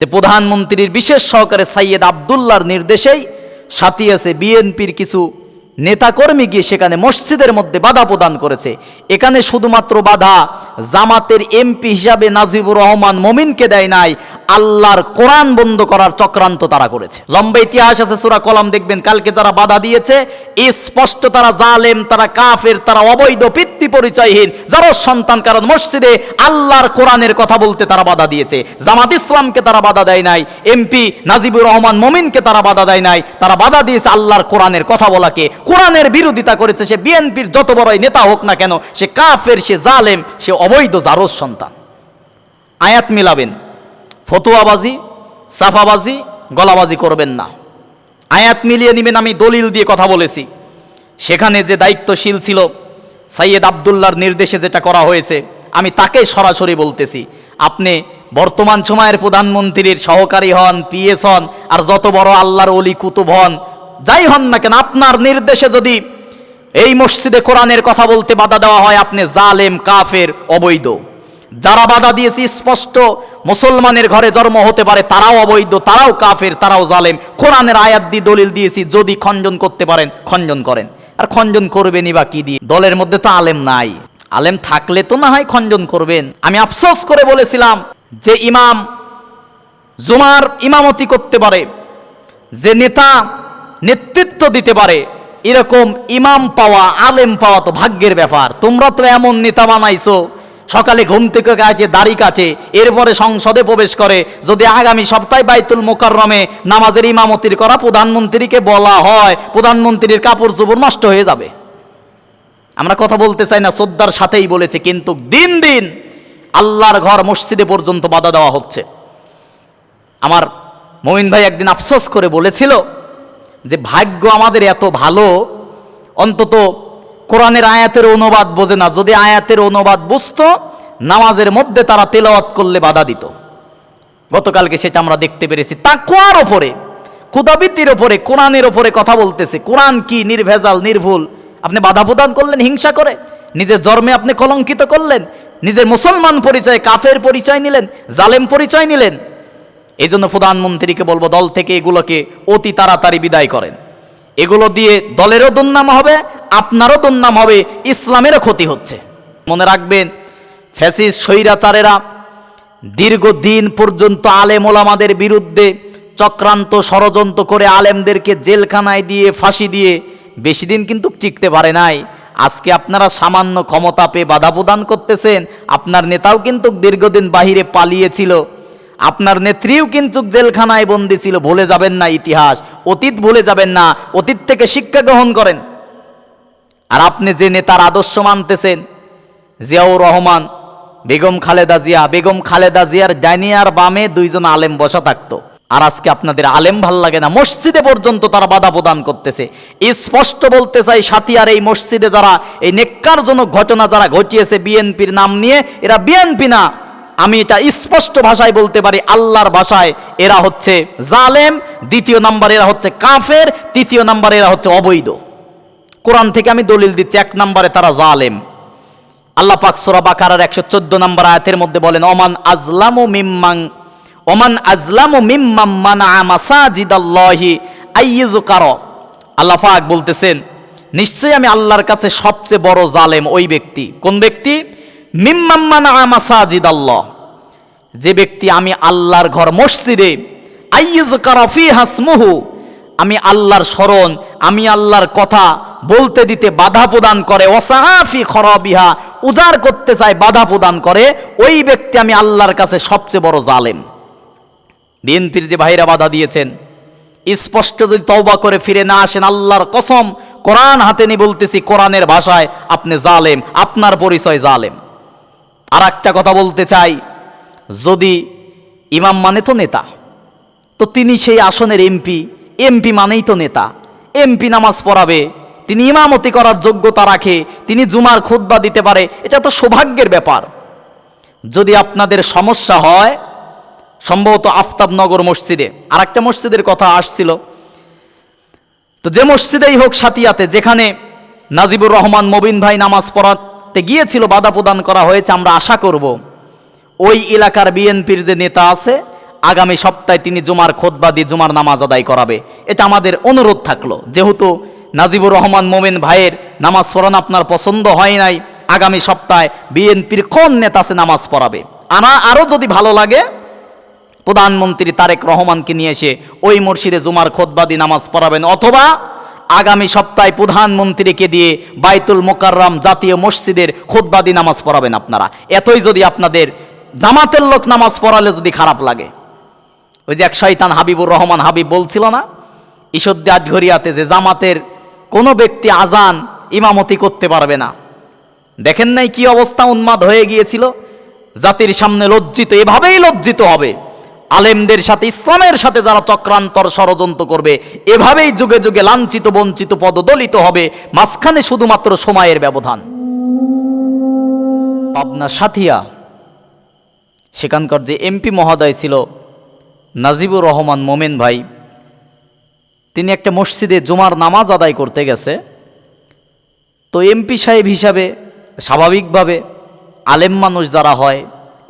যে প্রধানমন্ত্রীর বিশেষ সহকারে সাইয়েদ আব্দুল্লাহর নির্দেশেই সাথিয়াছে বিএনপির কিছু নেতাকর্মী গিয়ে সেখানে মসজিদের মধ্যে বাধা প্রদান করেছে। এখানে শুধুমাত্র বাধা জামাতের এমপি হিসাবে নাজিবুর রহমান মমিনকে দেয় নাই, আল্লাহর কোরআন বন্ধ করার চক্রান্ত তারা করেছে। লম্বা ইতিহাস আছে, সূরা কলম দেখবেন। কালকে যারা বাধা দিয়েছে স্পষ্ট তারা জালেম, তারা কাফের, তারা অবৈধ পিতৃ পরিচয়হীন যারা সন্তান। কারণ মসজিদে আল্লাহর কোরআনের কথা বলতে তারা বাধা দিয়েছে। জামাত ইসলামকে তারা বাধা দেয় নাই, এমপি নাজিবুর রহমান মমিনকে তারা বাধা দেয় নাই, তারা বাধা দিয়েছে আল্লাহর কোরআনের কথা বলাকে। কোরআনের বিরোধিতা করেছে। সে বিএনপির যত বড়ই নেতা হোক না কেন, সে কাফের, সে জালেম, সে অবৈধ জারজ সন্তান। আয়াত মিলাবেন, ফতোয়াবাজি, সাফাবাজি, গলাবাজি করবেন না। আয়াত মিলিয়ে নেবেন। আমি দলিল দিয়ে কথা বলেছি। সেখানে যে দায়িত্বশীল ছিল সাইয়েদ আব্দুল্লাহর নির্দেশে যেটা করা হয়েছে, আমি তাকে সরাসরি বলতেছি। আপনি বর্তমান সময়ের প্রধানমন্ত্রীর সহকারী হন, পিএস হন, আর যত বড় আল্লাহর ওলি কুতুব হন, যাই হন না কেন, আপনার নির্দেশে যদি এই মসজিদে কোরআনের কথা বলতে বাধা দেওয়া হয়, আপনি জালেম, কাফের, অবৈধ। যারা বাধা দিয়েছে স্পষ্ট মুসলমানের ঘরে জন্ম হতে পারে, তারাও অবৈধ, তারাও কাফের, তারাও জালেম। কোরআনের আয়াত দিয়ে দলিল দিয়েছি, যদি খণ্ডন করতে পারেন খণ্ডন করেন। আর খণ্ডন করবেনই বা কি দিয়ে? দলের মধ্যে তো আলেম নাই। আলেম থাকলে তো না হয় খণ্ডন করবেন। আমি আফসোস করে বলেছিলাম যে ইমাম জুমার ইমামতি করতে পারে, যে নেতা নেতৃত্ব দিতে পারে, এরকম ইমাম পাওয়া, আলেম পাওয়া তো ভাগ্যের ব্যাপার। তোমরা তো এমন নেতা বানাইছো, সকালে ঘুম থেকে কাটে, দাড়ি কাটে, এরপরে সংসদে প্রবেশ করে। যদি আগামী সপ্তাহে বাইতুল মোকাররমে নামাজের ইমামতির করা প্রধানমন্ত্রীকে বলা হয়, প্রধানমন্ত্রীর কাপড় চোপড় নষ্ট হয়ে যাবে। আমরা কথা বলতে চাই না, শ্রদ্ধার সাথেই বলেছে, কিন্তু দিন দিন আল্লাহর ঘর মসজিদে পর্যন্ত বাধা দেওয়া হচ্ছে। আমার মমিন ভাই একদিন আফসোস করে বলেছিল যে ভাগ্য আমাদের এত ভালো, অন্তত কোরআনের আয়াতের অনুবাদ বোঝে না। যদি আয়াতের অনুবাদ বুঝতো, নামাজের মধ্যে তারা তেলাওয়াত করলে বাধা দিত। গতকালকে সেটা আমরা দেখতে পেরেছি। তাকওয়ার ওপরে, খুদাবীতির ওপরে, কোরআনের ওপরে কথা বলতেছে। কোরআন কি নির্ভেজাল, নির্ভুল, আপনি বাধা প্রদান করলেন হিংসা করে। নিজের জন্মে আপনি কলঙ্কিত করলেন, নিজের মুসলমান পরিচয় কাফের পরিচয় নিলেন, জালেম পরিচয় নিলেন। এই জন্য প্রধানমন্ত্রীকে বলবো, দল থেকে এগুলোকে অতি তাড়াতাড়ি বিদায় করেন। এগুলো দিয়ে দলেরও দুর্নাম হবে, আপনারও দুর্নাম হবে, ইসলামেরও ক্ষতি হচ্ছে। মনে রাখবেন, ফ্যাসিস্ট স্বৈরাচারেরা দীর্ঘদিন পর্যন্ত আলেম ওলামাদের বিরুদ্ধে চক্রান্ত ষড়যন্ত্র করে আলেমদেরকে জেলখানায় দিয়ে, ফাঁসি দিয়ে বেশি দিন কিন্তু টিকতে পারে নাই। আজকে আপনারা সামান্য ক্ষমতা পেয়ে বাধা প্রদান করতেছেন। আপনার নেতাও কিন্তু দীর্ঘদিন বাহিরে পালিয়েছিল, আপনার নেত্রীও কিন্তু জেলখানায় বন্দী ছিল। ভুলে যাবেন না ইতিহাস, অতীত ভুলে যাবেন না, অতীত থেকে শিক্ষা গ্রহণ করেন। আর আপনি যে নেতার আদর্শ মানতেছেন, জিয়াউর রহমান, বেগম খালেদা জিয়া, বেগম খালেদা জিয়ার ডাইনে আর বামে দুইজন আলেম বসা থাকতো। আর আজকে আপনাদের আলেম ভাল লাগে না, মসজিদে পর্যন্ত তারা বাধা প্রদান করতেছে। স্পষ্ট বলতে চাই, সাথিয়ার এই মসজিদে যারা এই নেক্কারজনক ঘটনা যারা ঘটিয়েছে বিএনপির নাম নিয়ে, এরা বিএনপি না। আমি এটা স্পষ্ট ভাষায় বলতে পারি, আল্লাহর ভাষায়, এরা হচ্ছে জালেম। দ্বিতীয় নাম্বার এরা হচ্ছে কাফের। তৃতীয় নাম্বার এরা হচ্ছে অবৈধ। কোরআন থেকে আমি দলিল দিচ্ছি, এক নম্বরে তারা জালেম। আল্লাহ পাক সূরা বাকারার 114 নম্বর আয়াতের মধ্যে বলেন, ওমান আজলামু মিম্মান মানা মাসাজিদাল্লাহি আইয়ুযকার। আল্লাহ পাক বলতেছেন, নিশ্চয়ই আমি আল্লাহর কাছে সবচেয়ে বড় জালেম ওই ব্যক্তি। কোন ব্যক্তি? মিম্মান মানা মাসাজিদাল্লাহ, যে ব্যক্তি আমি আল্লাহর ঘর মসজিদে আইয়ুযকার ফিহা ইসমুহু, আমি আল্লাহর স্মরণ, আমি আল্লাহর কথা বলতে দিতে বাধা প্রদান করে, ওয়াসাফি খরাবিহা, উজাড় করতে চায়, বাধা প্রদান করে, ওই ব্যক্তি আমি আল্লাহর কাছে সবচেয়ে বড় জালেম। বিএনপির যে ভাইরা বাধা দিয়েছেন, স্পষ্ট যদি তওবা করে ফিরে না আসেন, আল্লাহর কসম, কোরআন হাতে নিয়ে বলতেছি, কোরআনের ভাষায়, আপনি জালেম, আপনার পরিচয় জালেম। আর একটা কথা বলতে চাই, যদি ইমাম মানে তো নেতা, তো তিনি সেই আসনের এমপি, এমপি মানেই তো নেতা। এমপি নামাজ পড়াবে, তিনি ইমামতি করার যোগ্যতা রাখে, তিনি জুমার খুতবা দিতে পারে, এটা তো সৌভাগ্যের ব্যাপার। যদি আপনাদের সমস্যা হয়, সম্ভবত আফতাবনগর মসজিদে আর একটা মসজিদের কথা আসছিল, তো যে মসজিদেই হোক সাথিয়াতে, যেখানে নাজিবুর রহমান মবিন ভাই নামাজ পড়াতে গিয়েছিল, বাধা প্রদান করা হয়েছে। আমরা আশা করব ওই এলাকার বিএনপির যে নেতা আছে, আগামী সপ্তাহে তিনি জুমার খুতবা দিয়ে জুমার নামাজ আদায় করাবে। এটা আমাদের অনুরোধ থাকলো, যেহেতু নাজিবুর রহমান মোমেন ভাইয়ের নামাজ পড়ানো আপনার পছন্দ হয় নাই, আগামী সপ্তাহে বিএনপির কোন নেতা আছে নামাজ পড়াবে। আরও যদি ভালো লাগে প্রধানমন্ত্রী তারেক রহমানকে নিয়ে এসে ওই মসজিদে জুমার খুতবা দিয়ে নামাজ পড়াবেন, অথবা আগামী সপ্তাহে প্রধানমন্ত্রীকে দিয়ে বাইতুল মোকাররম জাতীয় মসজিদের খুতবা দিয়ে নামাজ পড়াবেন আপনারা। এতই যদি আপনাদের জামাতের লোক নামাজ পড়ালে যদি খারাপ লাগে, ওই যে এক শয়তান হাবিবুর রহমান হাবিব বলছিল না ঈশ্বরদী আটঘরিয়াতে, যে জামাতের কোনো ব্যক্তি আজান ইমামতি করতে পারবে না। দেখেন নাই কি অবস্থা, উন্মাদ হয়ে গিয়েছিল। জাতির সামনে লজ্জিত, এভাবেই লজ্জিত হবে আলেমদের সাথে, ইসলামের সাথে যারা চক্রান্তর ষড়যন্ত্র করবে, এভাবেই যুগে যুগে লাঞ্ছিত বঞ্চিত পদদলিত হবে। মাঝখানে শুধুমাত্র সময়ের ব্যবধান। পাবনা সাথিয়া, সেখানকার যে এমপি মহোদয় ছিল নাজিবুর রহমান মোমেন ভাই, তিনি একটা মসজিদে জুমার নামাজ আদায় করতে গেছে। তো এমপি সাহেব হিসাবে স্বাভাবিকভাবে আলেম মানুষ যারা হয়,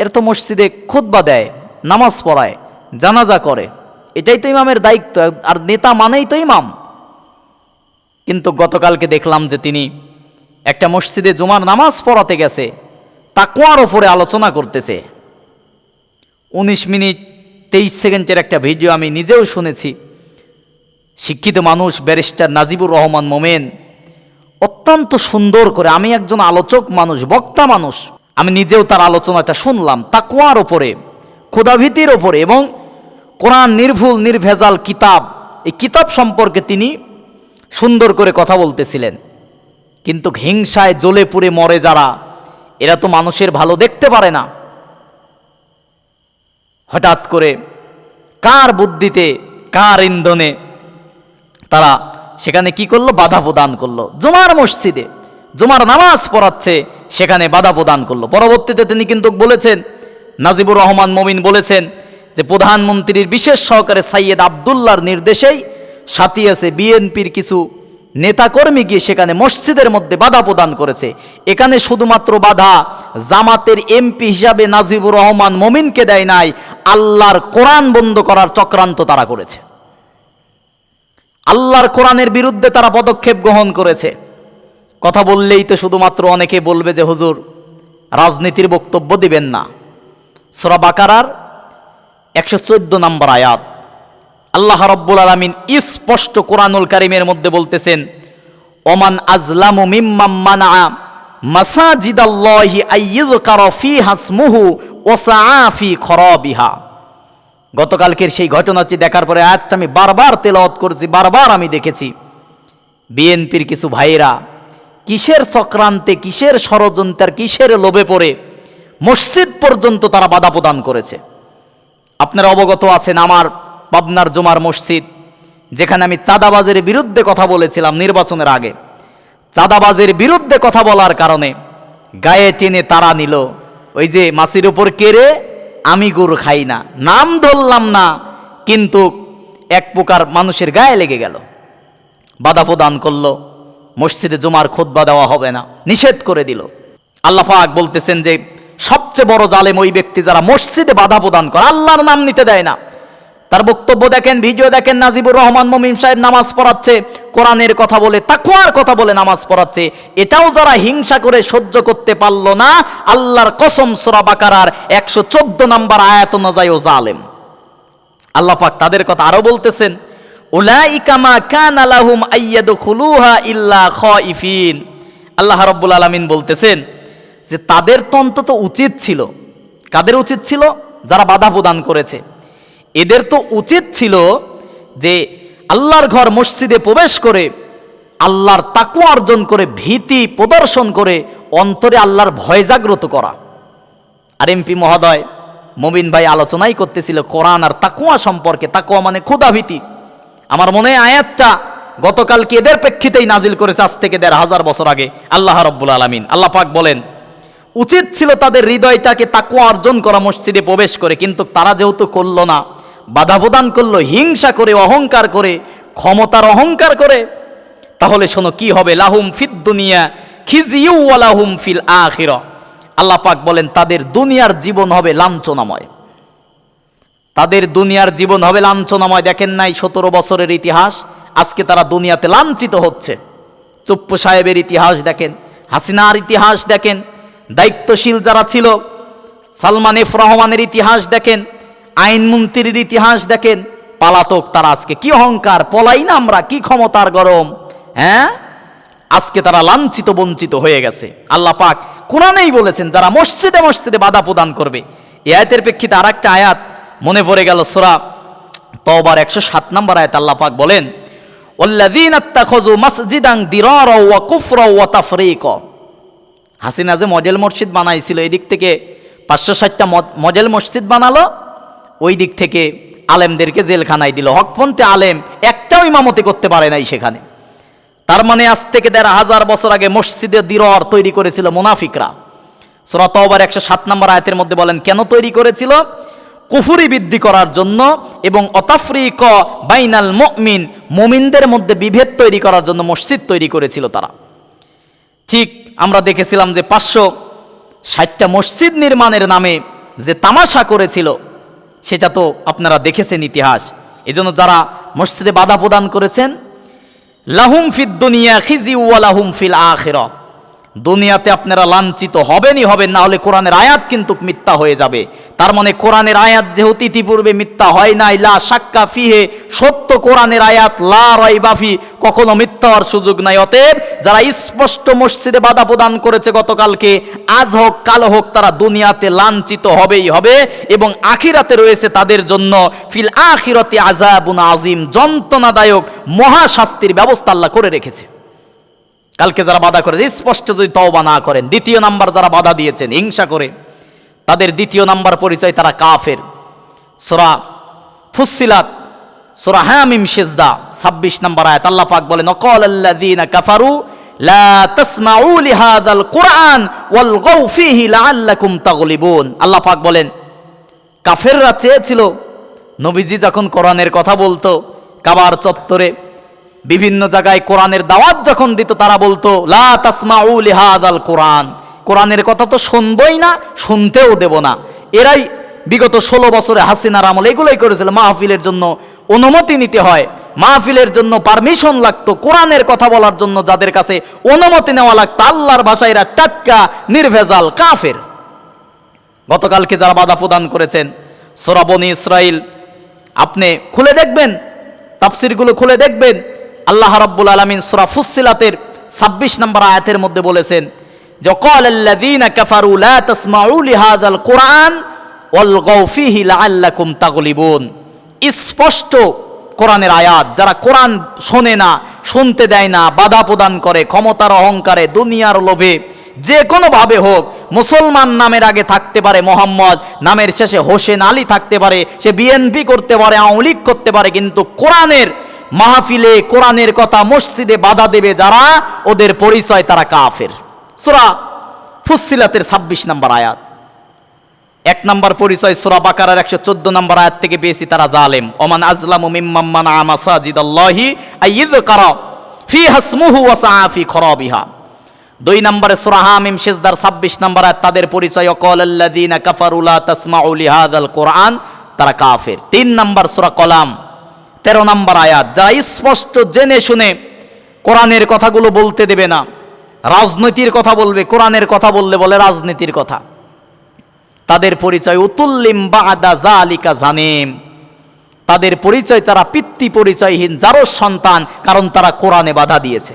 এর তো মসজিদে খুতবা দেয়, নামাজ পড়ায়, জানাজা করে, এটাই তো ইমামের দায়িত্ব, আর নেতা মানেই তো ইমাম। কিন্তু গতকালকে দেখলাম যে তিনি একটা মসজিদে জুমার নামাজ পড়াতে গেছে, তাকওয়ার ওপরে আলোচনা করতেছে। 19 মিনিট 23 সেকেন্ডের একটা ভিডিও আমি নিজেও শুনেছি। শিক্ষিত মানুষ ব্যারিস্টার নাজিবুর রহমান মোমেন অত্যন্ত সুন্দর করে, আমি একজন আলোচক মানুষ, বক্তা মানুষ, আমি নিজেও তার আলোচনাটা শুনলাম তাকওয়ার ওপরে, খোদাভীতির ওপরে, এবং কোরআন নির্ভুল নির্ভেজাল কিতাব, এই কিতাব সম্পর্কে তিনি সুন্দর করে কথা বলতেছিলেন। কিন্তু হিংসায় জ্বলে পুড়ে মরে যারা, এরা তো মানুষের ভালো দেখতে পারে না। হঠাৎ করে কার বুদ্ধিতে, কার ইন্ধনে তারা সেখানে কি করলো, বাধা প্রদান করলো। জুমার মসজিদে জুমার নামাজ পড়াচ্ছে, সেখানে বাধা প্রদান করলো। পরবর্তীতে তিনি কিন্তু বলেছেন, নাজিবুর রহমান মোমিন বলেছেন যে প্রধানমন্ত্রীর বিশেষ সহকারে সাইয়েদ আবদুল্লাহর নির্দেশেই সাথিয়াছে বিএনপির কিছু নেতাকর্মী গিয়ে সেখানে মসজিদের মধ্যে বাধা প্রদান করেছে। এখানে শুধুমাত্র বাধা জামাতের এমপি হিসাবে নাজিবুর রহমান মোমিনকে দেয় নাই, আল্লাহর কোরআন বন্ধ করার চক্রান্ত তারা করেছে। আল্লাহর কোরআনের বিরুদ্ধে তারা পদক্ষেপ গ্রহণ করেছে। কথা বললেই তো শুধুমাত্র অনেকে বলবে যে হুজুর রাজনীতির বক্তব্য দিবেন না। সূরা বাকারার 114 নম্বর আয়াত, আল্লাহ রাব্বুল আলামিন স্পষ্ট কোরআনুল কারীমের মধ্যে বলতেছেন, ওমান আজলামু মিম্মান মানা মাসাজিদাল্লাহি আইয়ুযকারা ফীহা ইসমুহু ওয়া সাআ ফী খরাবিহা। গতকালকের সেই ঘটনাটি দেখার পরে আয়াতটা আমি বারবার তেলাওয়াত করেছি, বারবার আমি দেখেছি বিএনপির কিছু ভাইয়েরা কিসের চক্রান্তে, কিসের ষড়যন্ত্রের, কিসের লোভে পড়ে মসজিদ পর্যন্ত তারা বাধা প্রদান করেছে। আপনারা অবগত আছেন আমার পাবনার জুমার মসজিদ, যেখানে আমি চাঁদাবাজের বিরুদ্ধে কথা বলেছিলাম নির্বাচনের আগে। চাঁদাবাজের বিরুদ্ধে কথা বলার কারণে গায়ে টেনে তারা নিল, ওই যে মাছির উপর কেড়ে আমি গুড় খাই না, নাম ধরলাম না, কিন্তু এক প্রকার মানুষের গায়ে লেগে গেল, বাধা প্রদান করলো। মসজিদে জুমার খুতবা দেওয়া হবে না, নিষেধ করে দিল। আল্লাহ পাক বলতেছেন যে সবচেয়ে বড় জালেম ওই ব্যক্তি যারা মসজিদে বাধা প্রদান করে, আল্লাহর নাম নিতে দেয় না। তার বক্তব্য দেখেন, ভিডিও দেখেন, নাজিবুর রহমান মোমিন সাহেব নামাজ পড়াচ্ছে, কোরআনের কথা বলে, তাকওয়ার কথা বলে নামাজ পড়াচ্ছে। এটাও যারা হিংসা করে সহ্য করতে পারলো না, আল্লাহর কসম সূরা বাকারার 114 নম্বর আয়াত অনুযায়ী ও জালেম। আল্লাহ পাক তাদের কথা আরো বলতেছেন, উলাইকা মা কানা লাহুম আইয়াদখুলুহা ইল্লা খাইফিন। আল্লাহ রাব্বুল আলামিন বলতেছেন যে তাদের তো অন্তত উচিত ছিল, কাদের উচিত ছিল? যারা বাধা প্রদান করেছে, এদের তো উচিত ছিল যে আল্লাহর ঘর মসজিদে প্রবেশ করে আল্লাহর তাকওয়া অর্জন করে, ভীতি প্রদর্শন করে অন্তরে আল্লাহর ভয় জাগ্রত করা। আর এমপি মহোদয় মোমিন ভাই আলোচনাই করতেছিল কোরআন আর তাকওয়া সম্পর্কে। তাকওয়া মানে ক্ষুধাভীতি। আমার মনে হয় আয়াতটা গতকালকে এদের প্রেক্ষিতেই নাজিল করেছে, আজ থেকে 1500 বছর আগে আল্লাহ রাব্বুল আলামিন। আল্লাহ পাক বলেন উচিত ছিল তাদের হৃদয়টাকে তাকওয়া অর্জন করা মসজিদে প্রবেশ করে, কিন্তু তারা যেহেতু করলো না, বাধা প্রদান করলো হিংসা করে, অহংকার করে, ক্ষমতার অহংকার করে, তাহলে শোনো কি হবে, লাহুম ফিদ দুনিয়া খিজিয়ু ওয়া লাহুম ফিল আখিরা। আল্লাহ পাক বলেন তাদের দুনিয়ার জীবন হবে লাঞ্ছনাময়, তাদের দুনিয়ার জীবন হবে লাঞ্ছনাময়। দেখেন নাই 17 বছরের ইতিহাস, আজকে তারা দুনিয়াতে লাঞ্ছিত হচ্ছে। চুপ্পু সাহেবের ইতিহাস দেখেন, হাসিনার ইতিহাস দেখেন, দায়িত্বশীল যারা ছিল সালমান এফ রহমানের ইতিহাস দেখেন, আইনমন্ত্রীর ইতিহাস দেখেন। পালাতক তারা, আজকে কি অহংকার, পলাই না আমরা, কি ক্ষমতার গরম, হ্যাঁ। আজকে তারা লাঞ্ছিত বঞ্চিত হয়ে গেছে। আল্লাহ পাক কোরআনেই বলেছেন যারা মসজিদে মসজিদে বাধা প্রদান করবে। এই আয়াতের প্রেক্ষিতে আর একটা আয়াত মনে পড়ে গেল, সূরা তওবার 107 নম্বর আয়াত। আল্লাহ পাক বলেন, ওয়াল্লাযীনা ইত্তাখাযু মাসজিদান দিরারা ওয়া কুফরা ওয়া তাফরীকা। হাসিনা যে মডেল মসজিদ বানাইছিল, এই দিক থেকে 560টা মডেল মসজিদ বানালো, ওই দিক থেকে আলেমদেরকে জেলখানায় দিল। হকপন্থী আলেম একটাও ইমামতি করতে পারে নাই সেখানে। তার মানে আজ থেকে 1500 বছর আগে মসজিদে দিরর তৈরি করেছিল মুনাফিকরা। সূরা তওবার 107 নম্বর আয়াতের মধ্যে বলেন কেন তৈরি করেছিল? কুফরি বৃদ্ধি করার জন্য এবং অতাফরিক বাইনাল মুমিন, মুমিনদের মধ্যে বিভেদ তৈরি করার জন্য মসজিদ তৈরি করেছিল তারা। ঠিক আমরা দেখেছিলাম যে 560টা মসজিদ নির্মাণের নামে যে তামাশা করেছিল, সেটা তো আপনারা দেখেছেন ইতিহাস। এজন্য যারা মসজিদে বাধা প্রদান করেছেন, লাহুম ফিদ দুনিয়া খিজিউ ওয়া লাহুম ফিল আখিরাহ, দুনিয়াতে আপনারা লাঞ্ছিত হবেনই হবেন, না হলে কোরআনের আয়াত কিন্তু মিথ্যা হয়ে যাবে। তার মানে কোরআনের আয়াত যেহেতু ইতিপূর্বে মিথ্যা হয় নাই, লা শাক্কা ফিহে, সত্য কোরআনের আয়াত, লা রাইবা ফি, কখনো মিথ্যা হওয়ার সুযোগ নাই। অতএব যারা স্পষ্ট মসজিদে বাধা প্রদান করেছে গতকালকে, আজ হোক কাল হোক, তারা দুনিয়াতে লাঞ্ছিত হবেই হবে এবং আখিরাতে রয়েছে তাদের জন্য ফিল আখিরাতি আযাবুন আযীম, যন্ত্রণাদায়ক মহাশাস্তির ব্যবস্থা আল্লাহ করে রেখেছে। কালকে যারা বাধা করেছে, স্পষ্ট যদি তওবা না করেন, দ্বিতীয় নাম্বার যারা বাধা দিয়েছেন হিংসা করে, তাদের দ্বিতীয় নাম্বার পরিচয় তারা কাফের। সূরা ফুসসিলাত, সূরা হামিম সিজদা 26 নম্বর আয়াত। আল্লাহ পাক বলেন, ওয়াকালাল্লাযীনা কাফারু লা তাসমাউ লিহাযাল কুরআন ওয়ালগাউ ফীহি লাআল্লাকুম তাগলিবুন। আল্লাহ পাক বলেন, কাফেররা চেয়েছিল নবীজি যখন কোরআনের কথা বলতো, কাবার চত্বরে বিভিন্ন জায়গায় কোরআনের দাওয়াত যখন দিত, তারা বলতো লা তাসমাউ লিহাযাল কুরআন, কোরআনের কথা তো শুনবই না, শুনতেও দেব না। এরাই বিগত 16 বছরে হাসিনার আমল এগুলোই করেছিল। মাহফিলের জন্য অনুমতি নিতে হয়, মাহফিলের জন্য পারমিশন লাগতো, কোরআনের কথা বলার জন্য যাদের কাছে অনুমতি নেওয়া লাগতো, আল্লাহর ভাষায় এরা টাটকা নির্ভেজাল কাফের। গতকালকে যারা বাধা প্রদান করেছেন, সূরা বনী ইসরাইল আপনি খুলে দেখবেন, তাফসীরগুলো খুলে দেখবেন, আল্লাহ রাব্বুল আলামিন সূরা ফুসসিলাতের 26 নম্বর আয়াতের মধ্যে বলেছেন যে ক্বালাল্লাযীনা কাফারু লা তাসমাউ লিহাযাল কুরআন ওয়ালগাউ ফীহি লাআল্লাকুম তাগলিবুন। স্পষ্ট কোরআনের আয়াত, যারা কোরআন শোনে না, শুনতে দেয় না, বাধা প্রদান করে ক্ষমতার অহংকারে, দুনিয়ার লোভে, যে কোনোভাবে হোক, মুসলমান নামের আগে থাকতে পারে মোহাম্মদ, নামের শেষে হোসেন আলী থাকতে পারে, সে বিএনপি করতে পারে, আওয়ামী লীগ করতে পারে, কিন্তু কোরআনের মাহফিলে কোরআনের কথা মসজিদে বাধা দেবে যারা, ওদের পরিচয় তারা কাফের। সূরা ফুসসিলাতের 26 নম্বর আয়াত। 1 নম্বর পরিচয় সূরা বাকারার 114 নম্বর আয়াত থেকে পেয়েছি, তারা জালেম। ওমান আযলামু মিম্মান মানআ মাসাজিদাল্লাহি আইয়ুযকারা ফীহা ইসমুহু ওয়া সাআ ফী খরাবিহা। 2 নম্বরে সূরা হামিম সিজদার 26 নম্বর আয়াত, তাদের পরিচয় ক্বালাল্লাযীনা কাফারু লা তাসমাউ লিহাযাল কুরআন, তারা কাফের। 3 নম্বর সূরা কলাম 13 নম্বর আয়াত, যারা স্পষ্ট জেনে শুনে কোরআনের কথাগুলো বলতে দেবে না, রাজনীতির কথা বলবে, কোরআনের কথা বললে বলে রাজনীতির কথা, তাদের পরিচয় উতুল্লিম বাদা যালিকা জানিম, তাদের পরিচয় তারা পিতৃ পরিচয়হীন জারজ সন্তান, কারণ তারা কোরআনে বাধা দিয়েছে।